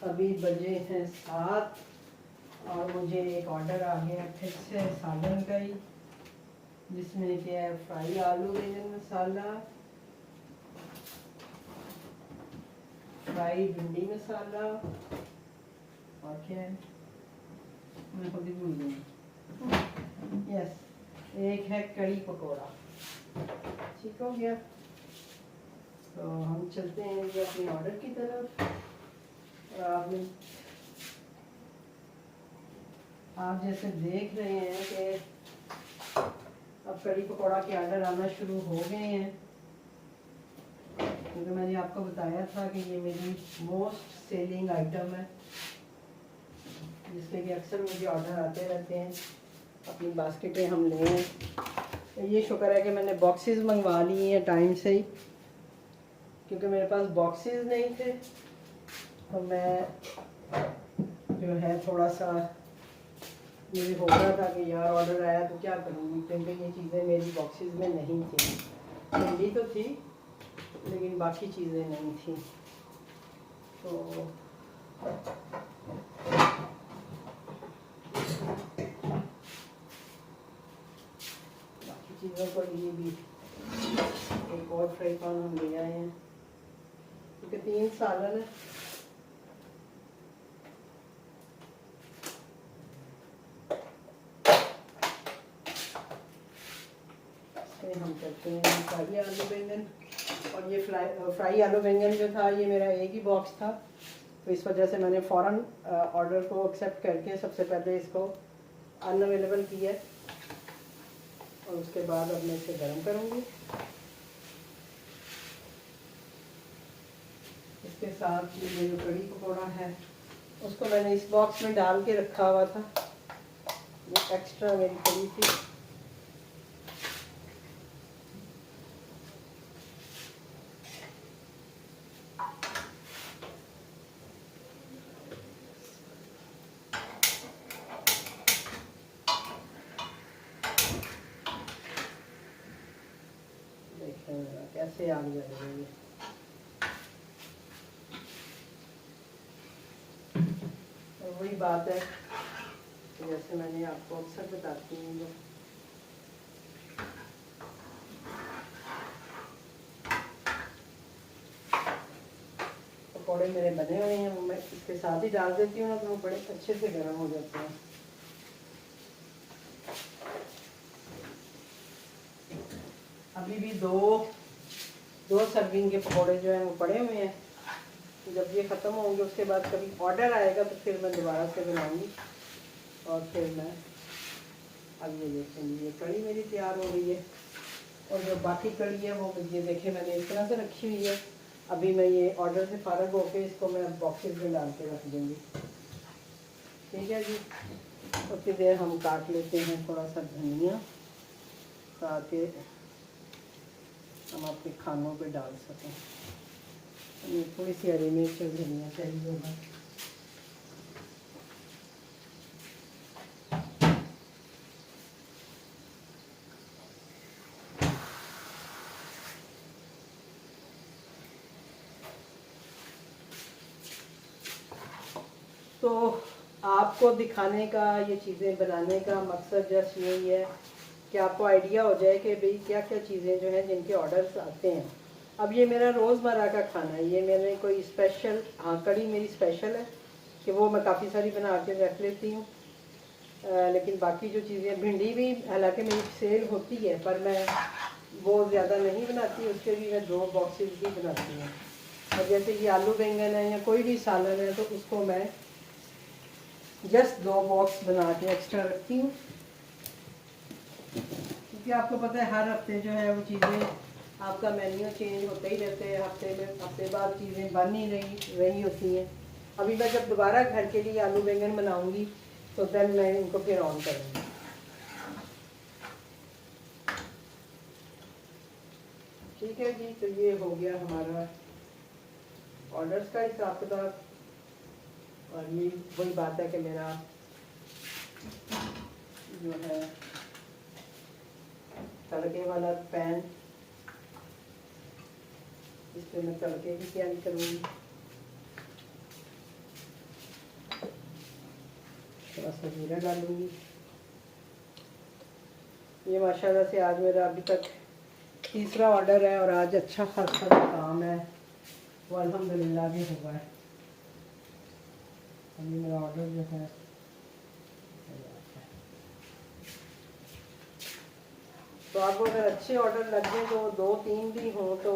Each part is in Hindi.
अभी बजे हैं 7 और मुझे एक ऑर्डर आ गया फिर से सालन का ही, जिसमें क्या है फ्राई आलू बैंगन मसाला, फ्राई भिंडी मसाला और क्या है मैं खुद ही भूल गई। यस, एक है कड़ी पकोड़ा। ठीक हो गया, तो हम चलते हैं ये अपने ऑर्डर की तरफ। और आप जैसे देख रहे हैं कि अब कड़ी पकोड़ा के ऑर्डर आना शुरू हो गए हैं, क्योंकि मैंने आपको बताया था कि ये मेरी मोस्ट सेलिंग आइटम है, जिसके कि अक्सर मुझे ऑर्डर आते रहते हैं। अपनी बास्केटें हम ले हैं, तो ये शुक्र है कि मैंने बॉक्सेस मंगवा लिए हैं टाइम से ही, क्योंकि मेरे पास बॉक्सेस नहीं थे। तो मैं जो है थोड़ा सा मुझे हो रहा था कि यार ऑर्डर आया तो क्या करूँगी, क्योंकि ये चीज़ें मेरी बॉक्सेस में नहीं थी। भिंडी तो थी लेकिन बाकी चीज़ें नहीं थी। तो बाकी चीज़ों को लिए भी एक और फ्राई पैन हम ले आए हैं, क्योंकि 3 सालन है। हम करते हैं फ्राई आलू बैंगन, और ये फ्राई आलू बैंगन जो था ये मेरा एक ही बॉक्स था, तो इस वजह से मैंने फ़ौरन ऑर्डर को एक्सेप्ट करके सबसे पहले इसको अनअवेलेबल किया, और उसके बाद अब मैं इसे गर्म करूँगी। इसके साथ ये जो कड़ी पकौड़ा है उसको मैंने इस बॉक्स में डाल के रखा हुआ था, ये एक्स्ट्रा मेरी कड़ी थी। कैसे आग जल रही है। और वही बात है जैसे मैंने आपको अक्सर बताती हूँ, पकौड़े मेरे बने हुए हैं, वो मैं इसके साथ ही डाल देती हूँ ना, तो वो बड़े अच्छे से गर्म हो जाते हैं। अभी भी दो सर्विंग के पकौड़े जो हैं वो पड़े हुए हैं। जब ये ख़त्म होंगे उसके बाद कभी ऑर्डर आएगा तो फिर मैं दोबारा से बनाऊंगी, और फिर मैं अब ये देखेंगे ये कड़ी मेरी तैयार हो गई है। और जो बाकी कड़ी है वो ये देखें मैंने इस तरह से रखी हुई है। अभी मैं ये ऑर्डर से फारग होके इसको मैं बॉक्सेस में डाल के रख दूँगी। ठीक है जी, उतनी देर हम काट लेते हैं थोड़ा सा धनिया, ताकि हम अपने खानों पे डाल सकें। थोड़ी सी हरी मिर्च और धनिया चाहिए होगा। तो आपको दिखाने का, ये चीज़ें बनाने का मकसद जस्ट यही है कि आपको आइडिया हो जाए कि भाई क्या क्या चीज़ें जो हैं जिनके ऑर्डर्स आते हैं। अब ये मेरा रोज़मर्रा का खाना है, ये मैंने कोई स्पेशल, हाँ कड़ी मेरी स्पेशल है कि वो मैं काफ़ी सारी बना के रख लेती हूँ। लेकिन बाकी जो चीज़ें, भिंडी भी हालांकि मेरी सेल होती है पर मैं वो ज़्यादा नहीं बनाती, उसके भी मैं 2 बॉक्सेस भी बनाती हूँ। और जैसे कि आलू बैंगन है या कोई भी सालन है तो उसको मैं जस्ट 2 बॉक्स बना के एक्स्ट्रा रखती हूँ, क्योंकि आपको पता है हर हफ्ते जो है वो चीज़ें, आपका मेन्यू चेंज होते ही रहते हैं, हफ्ते बाद चीज़ें बन ही रही होती हैं। अभी मैं जब दोबारा घर के लिए आलू बैंगन बनाऊंगी तो देन मैं इनको फिर ऑन करूँगी। ठीक है जी, तो ये हो गया हमारा ऑर्डर्स का हिसाब किताब। और ये वही बात है कि मेरा जो है तड़के वाला पैन, इस पर मैं तड़के की तैयारी करूँगी। थोड़ा सा जीरा डालूँगी। ये माशाल्लाह से आज मेरा अभी तक तीसरा ऑर्डर है और आज अच्छा खासा काम है वो अल्हम्दुलिल्लाह भी हुआ है। अभी मेरा ऑर्डर जो है तो आपको अगर अच्छे ऑर्डर लग गए तो 2-3 भी हों तो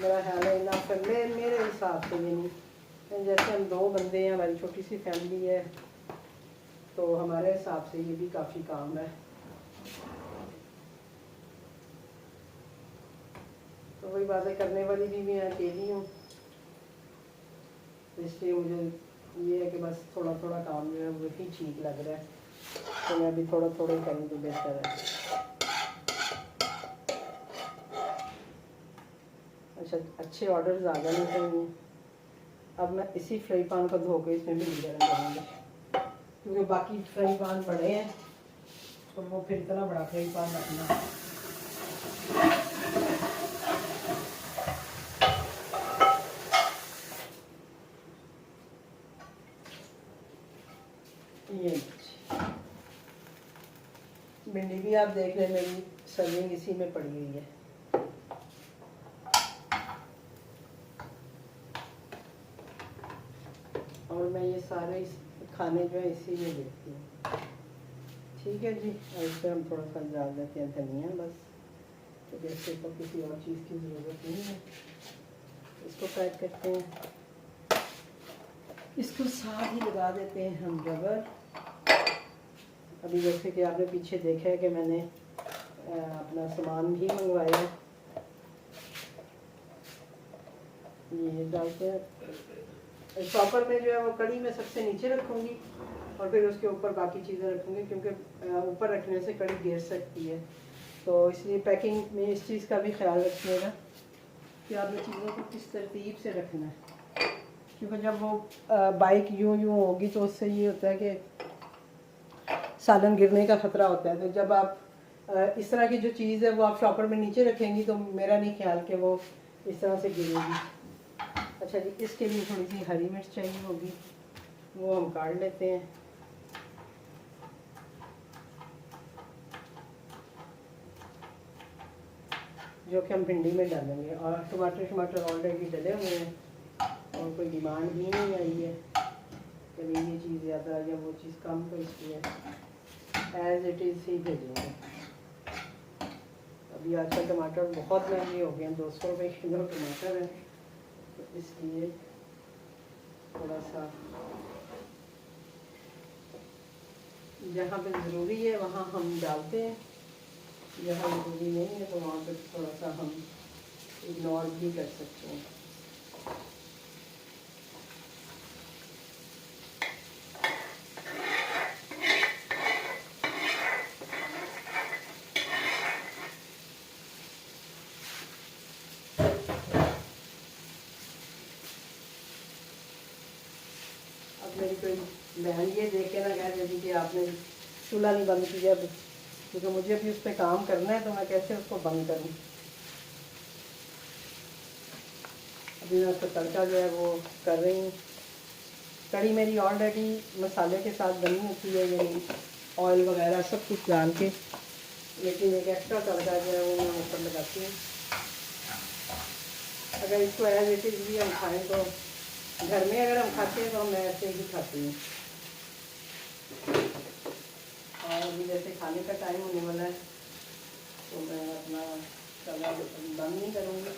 मेरा ख्याल है ना फिर मेरे हिसाब से ये नहीं, जैसे हम 2 बंदे हैं, हमारी छोटी सी फैमिली है, तो हमारे हिसाब से ये भी काफ़ी काम है। तो वही बातें करने वाली भी मैं अकेली हूँ, इसलिए मुझे ये है कि बस थोड़ा थोड़ा काम जो है वही ठीक लग रहा है, तो मैं अभी थोड़ा थोड़ा करूँ तो बेहतर है। अच्छा, अच्छे ऑर्डर्स आ जाने चाहिए। अब मैं इसी फ्राई पैन को धो के इसमें भी गर्म करूँगी, क्योंकि बाकी फ्राई पैन बड़े हैं तो वो फिर इतना बड़ा फ्राई पैन रखना। ये भिंडी भी आप देख लें, मेरी सर्विंग इसी में पड़ी हुई है। और मैं ये सारे खाने जो है इसी में देती हूँ। ठीक है जी, और इससे हम थोड़ा सा डाल देते हैं धनिया बस, तो जैसे तो किसी और चीज़ की ज़रूरत नहीं है। इसको पैक करते हैं, इसको साथ ही लगा देते हैं हम रबर। अभी जैसे कि आपने पीछे देखा है कि मैंने अपना सामान भी मंगवाया है, ये डालते हैं चॉपर में जो है वो कड़ी में सबसे नीचे रखूँगी और फिर उसके ऊपर बाकी चीज़ें रखूँगी, क्योंकि ऊपर रखने से कड़ी गिर सकती है। तो इसलिए पैकिंग में इस चीज़ का भी ख्याल रखिएगा कि आपने चीज़ों को किस तरतीब से रखना है, क्योंकि जब वो बाइक यूँ होगी तो उससे ये होता है कि सालन गिरने का ख़तरा होता है। तो जब आप इस तरह की जो चीज़ है वो आप शॉपर में नीचे रखेंगी तो मेरा नहीं ख्याल कि वो इस तरह से गिरेगी। अच्छा जी, इसके लिए थोड़ी सी हरी मिर्च चाहिए होगी, वो हम काट लेते हैं। जो कि हम भिंडी में डालेंगे, और टमाटर ऑलरेडी डले हुए हैं और कोई डिमांड भी नहीं आई है कि ये चीज़ ज़्यादा या वो चीज़ कम, तो इसलिए एज इट इज़ ही भेजेंगे। अभी आजकल टमाटर बहुत महंगे हो गए हैं, 200 रुपये किलो टमाटर है, तो इसलिए थोड़ा सा जहाँ पे ज़रूरी है वहाँ हम डालते हैं, जहाँ ज़रूरी नहीं है तो वहाँ पे थोड़ा सा हम इग्नोर भी कर सकते हैं। अब मेरी कोई बहन ये देख के ना कह रही कि आपने चूल्हा नहीं बंद किया, क्योंकि मुझे भी उस पर काम करना है, तो मैं कैसे उसको बंद करूँ। अभी मैं उसका तड़का जो है वो कर रही हूँ। कड़ी मेरी ऑलरेडी मसाले के साथ बनी होती है, यानी ऑयल वगैरह सब कुछ डाल के, लेकिन एक एक्स्ट्रा तड़का जो है वो मैं ऊपर लगाती हूँ। अगर इसको एज इट इज़ भी हम खाएँ तो घर में अगर हम खाते हैं तो मैं ऐसे ही खाती हूँ। और अभी जैसे खाने का टाइम होने वाला है तो मैं अपना तवा बंद नहीं करूँगी,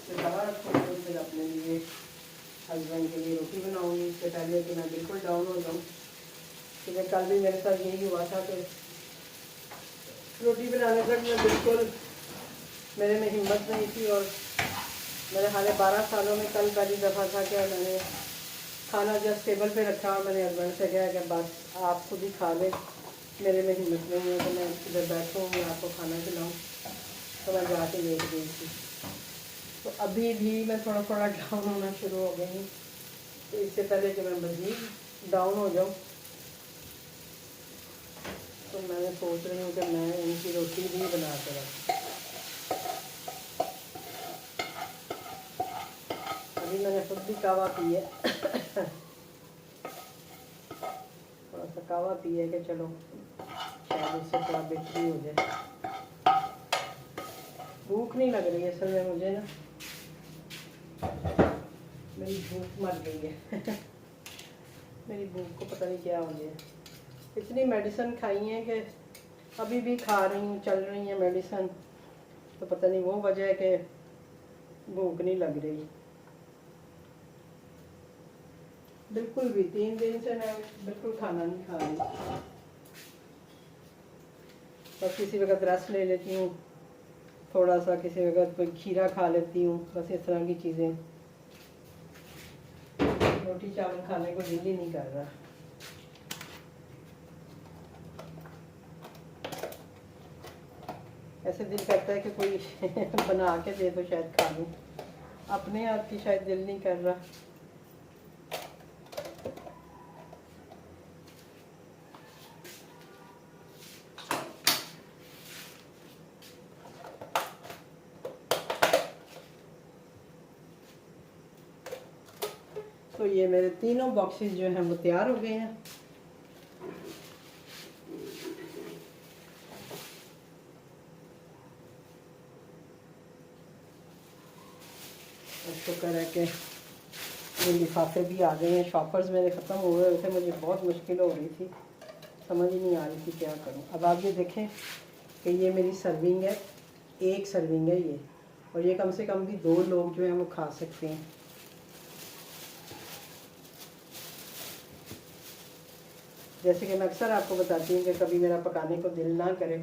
फिर तवा रखूँगी तो फिर अपने लिए हस्बैंड के लिए रोटी बनाऊँगी। इससे पहले कि मैं बिल्कुल डाउन हो जाऊँ, क्योंकि कल भी मेरे साथ यही हुआ था कि रोटी बनाने तक मैं बिल्कुल, मेरे में हिम्मत नहीं थी। और मेरे हाले 12 सालों में कल पहली दफ़ा था कि मैंने खाना जस्ट टेबल पे रखा और मैंने हस्बैंड से कहा कि बस आप खुद ही खा लें, मेरे में हिम्मत नहीं है तो मैं इधर बैठूँ मैं आपको खाना खिलाऊँ। तो मैं जाके लेट गई थी। तो अभी भी मैं थोड़ा थोड़ा डाउन होना शुरू हो गई हूँ, तो इससे पहले कि मैं मज़ीद डाउन हो जाऊँ तो मैं सोच रही हूँ कि मैं इनकी रोटी भी बना कर रखूँ। अभी मैंने खुद भी कावा पी है। थोड़ा सा कावा पिए कि चलो शायद उससे थोड़ा बेहतरी हो जाए। भूख नहीं लग रही असल में मुझे ना, मेरी भूख मर गई है मेरी भूख को पता नहीं क्या हो गया। इतनी मेडिसिन खाई है कि अभी भी खा रही हूँ, चल रही है मेडिसिन, तो पता नहीं वो वजह है कि भूख नहीं लग रही बिल्कुल भी। 3 दिन से मैं बिल्कुल खाना नहीं खा रही, बस किसी वक्त रस ले लेती हूँ थोड़ा सा, किसी वक्त कोई खीरा खा लेती हूँ, बस इस तरह की चीज़ें। रोटी चावल खाने को दिल ही नहीं कर रहा। ऐसे दिल करता है कि कोई बना के दे तो शायद खा लूँ, अपने हाथ की शायद दिल नहीं कर रहा। तो ये मेरे तीनों बॉक्सेस जो हैं वो तैयार हो गए हैं। शुक्र है कि ये लिफाफे भी आ गए हैं। शॉपर्स मेरे ख़त्म हो गए थे, मुझे बहुत मुश्किल हो रही थी, समझ ही नहीं आ रही थी क्या करूं। अब आप ये देखें कि ये मेरी सर्विंग है, एक सर्विंग है ये, और ये कम से कम भी 2 लोग जो हैं वो खा सकते हैं। जैसे कि मैं अक्सर आपको बताती हूँ कि कभी मेरा पकाने को दिल ना करे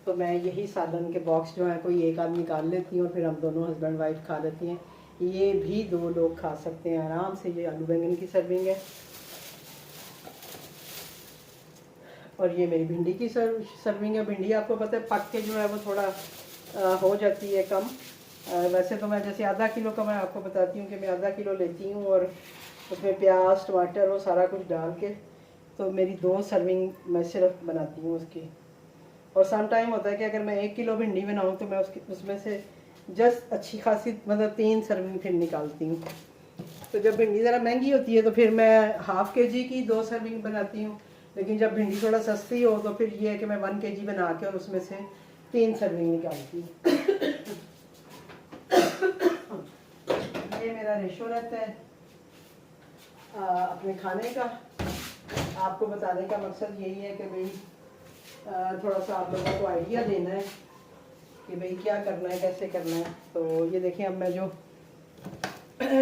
तो मैं यही सालन के बॉक्स जो है कोई एक आदमी निकाल लेती हूँ और फिर हम दोनों हस्बैंड वाइफ खा लेती हैं। ये भी 2 लोग खा सकते हैं आराम से। ये आलू बैंगन की सर्विंग है, और ये मेरी भिंडी की सर्विंग है। भिंडी आपको पता है पक के जो है वो थोड़ा हो जाती है कम। वैसे तो मैं जैसे आधा किलो का मैं आपको बताती हूँ कि मैं आधा किलो लेती हूँ और उसमें प्याज टमाटर वो सारा कुछ डाल के, तो मेरी 2 सर्विंग मैं सिर्फ बनाती हूँ उसकी। और सम टाइम होता है कि अगर मैं 1 किलो भिंडी बनाऊँ तो मैं उसमें से जस्ट अच्छी खासी मतलब 3 सर्विंग फिर निकालती हूँ। तो जब भिंडी ज़रा महंगी होती है तो फिर मैं ½ kg की 2 सर्विंग बनाती हूँ, लेकिन जब भिंडी थोड़ा सस्ती हो तो फिर ये है कि मैं 1 kg बना के और उसमें से 3 सर्विंग निकालती हूँ। ये मेरा रेशो रहता है अपने खाने का। आपको बताने का मकसद यही है कि भाई थोड़ा सा आप लोगों को आइडिया देना है कि भाई क्या करना है, कैसे करना है। तो ये देखें, अब मैं जो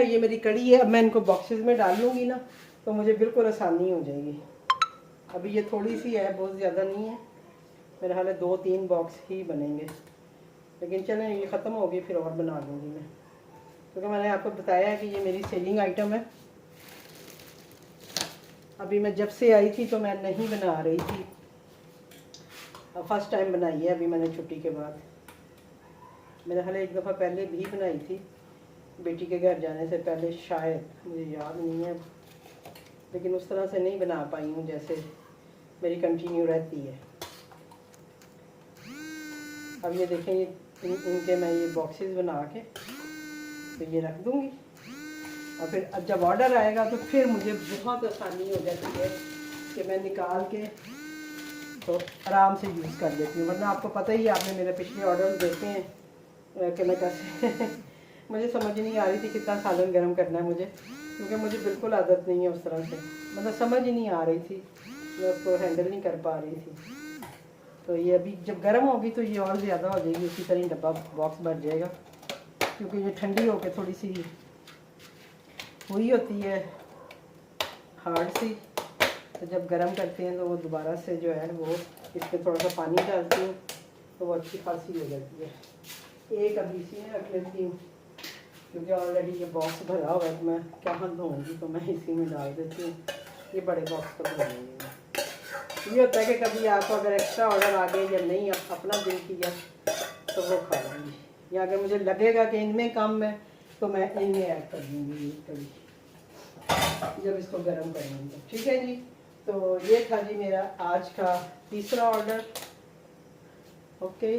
ये मेरी कड़ी है, अब मैं इनको बॉक्सेस में डाल लूँगी ना तो मुझे बिल्कुल आसानी हो जाएगी। अभी ये थोड़ी सी है, बहुत ज़्यादा नहीं है, मेरे हाल 2-3 बॉक्स ही बनेंगे, लेकिन चलें ये ख़त्म होगी फिर और बना लूँगी मैं, क्योंकि मैंने आपको बताया है कि ये मेरी सेलिंग आइटम है। अभी मैं जब से आई थी तो मैं नहीं बना रही थी, फर्स्ट टाइम बनाई है अभी मैंने छुट्टी के बाद। मेरे हाल एक दफ़ा पहले भी बनाई थी बेटी के घर जाने से पहले, शायद मुझे याद नहीं है, लेकिन उस तरह से नहीं बना पाई हूँ जैसे मेरी कंटिन्यू रहती है। अब ये देखें, ये इनके मैं ये बॉक्सेस बना के तो ये रख दूँगी, और फिर अब जब ऑर्डर आएगा तो फिर मुझे बहुत आसानी हो जाती है कि मैं निकाल के तो आराम से यूज़ कर लेती हूँ। वरना आपको पता ही, आपने मेरे पिछले ऑर्डर देखे हैं कि मैं कैसे मुझे समझ नहीं आ रही थी कितना सालन गर्म करना है मुझे, क्योंकि मुझे बिल्कुल आदत नहीं है उस तरह से, मतलब समझ ही नहीं आ रही थी, मैं उसको हैंडल नहीं कर पा रही थी। तो ये अभी जब गर्म होगी तो ये और ज़्यादा हो जाएगी, उसी तरह डब्बा बॉक्स भर जाएगा, क्योंकि ये ठंडी होकर थोड़ी सी हुई होती है हार्ड सी, तो जब गर्म करते हैं तो वो दोबारा से जो है वो इस पर थोड़ा सा पानी डालती हूँ तो वो अच्छी खासी हो जाती है। एक अभी इसी में रख लेती हूँ, क्योंकि ऑलरेडी ये बॉक्स भरा हुआ है तो मैं कहाँ धोऊँगी, तो मैं इसी में डाल देती हूँ। ये बड़े बॉक्स पर धोऊँगी। ये होता है कि कभी आपको अगर एक्स्ट्रा ऑर्डर आ गए या नहीं अपना दिल किया तो वो खा लूँगी, या अगर मुझे लगेगा कि इनमें कम है तो मैं इनमें ऐड कर दूँगी कभी जब इसको गर्म करूँगी तो। ठीक है जी, तो ये था जी मेरा आज का तीसरा ऑर्डर। ओके।